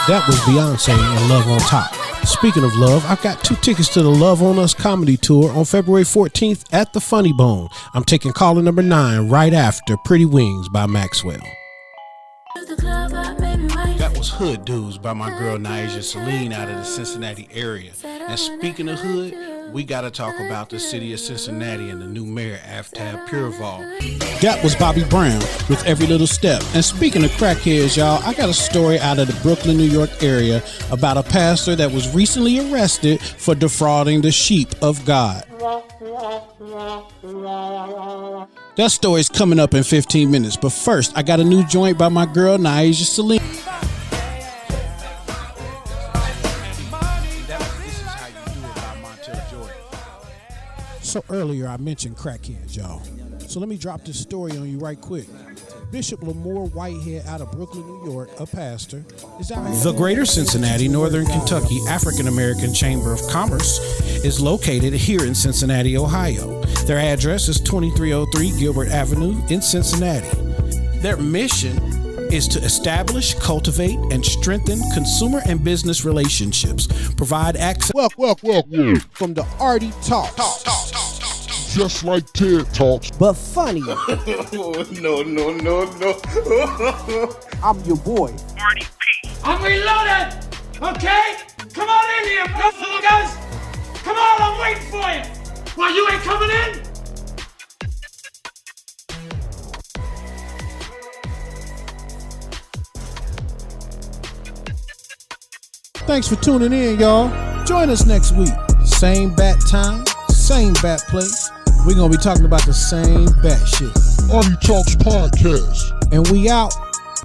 That was Beyonce and Love on Top. Speaking of love, I've got 2 tickets to the Love on Us comedy tour on February 14th at the Funny Bone. I'm taking caller number 9 right after Pretty Wings by Maxwell. That was Hood Dudes by my girl Niaja Celine out of the Cincinnati area. And speaking of hood, we got to talk about the city of Cincinnati and the new mayor, Aftab Pureval. That was Bobby Brown with Every Little Step. And speaking of crackheads, y'all, I got a story out of the Brooklyn, New York area about a pastor that was recently arrested for defrauding the sheep of God. That story's coming up in 15 minutes, but first, I got a new joint by my girl Niaja Celine. So earlier I mentioned crackheads, y'all. So let me drop this story on you right quick. Bishop Lamore Whitehead out of Brooklyn, New York, a pastor, is out. The Greater Cincinnati, Northern Kentucky African American Chamber of Commerce is located here in Cincinnati, Ohio. Their address is 2303 Gilbert Avenue in Cincinnati. Their mission is to establish, cultivate, and strengthen consumer and business relationships, provide access. Welcome From the Artie Talks. Just like TED Talks, But funny. No. I'm your boy. Artie P. I'm reloaded! Okay? Come on in here, motherfuckers! Come on, I'm waiting for you! Why, you ain't coming in? Thanks for tuning in, y'all. Join us next week. Same bat time, same bat place. We're going to be talking about the same bat shit. Artie Talks Podcast. And we out.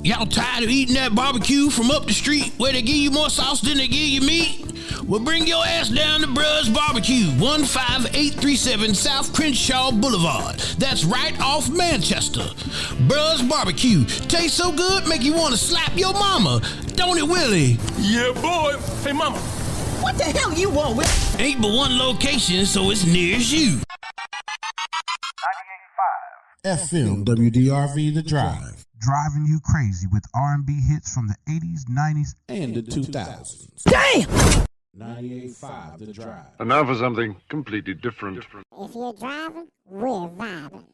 Y'all tired of eating that barbecue from up the street where they give you more sauce than they give you meat? Well, bring your ass down to Bruh's Barbecue, 15837 South Crenshaw Boulevard. That's right off Manchester. Bruh's Barbecue. Tastes so good, make you want to slap your mama. Don't it, Willie? Yeah, boy. Hey, mama. What the hell you want with? Ain't but one location, so it's near as you. 98.5. FM WDRV The Drive. Driving you crazy with R&B hits from the 80s, 90s, and the 2000s. Damn! 98.5 The Drive. And now for something completely different. If you're driving, we're vibing.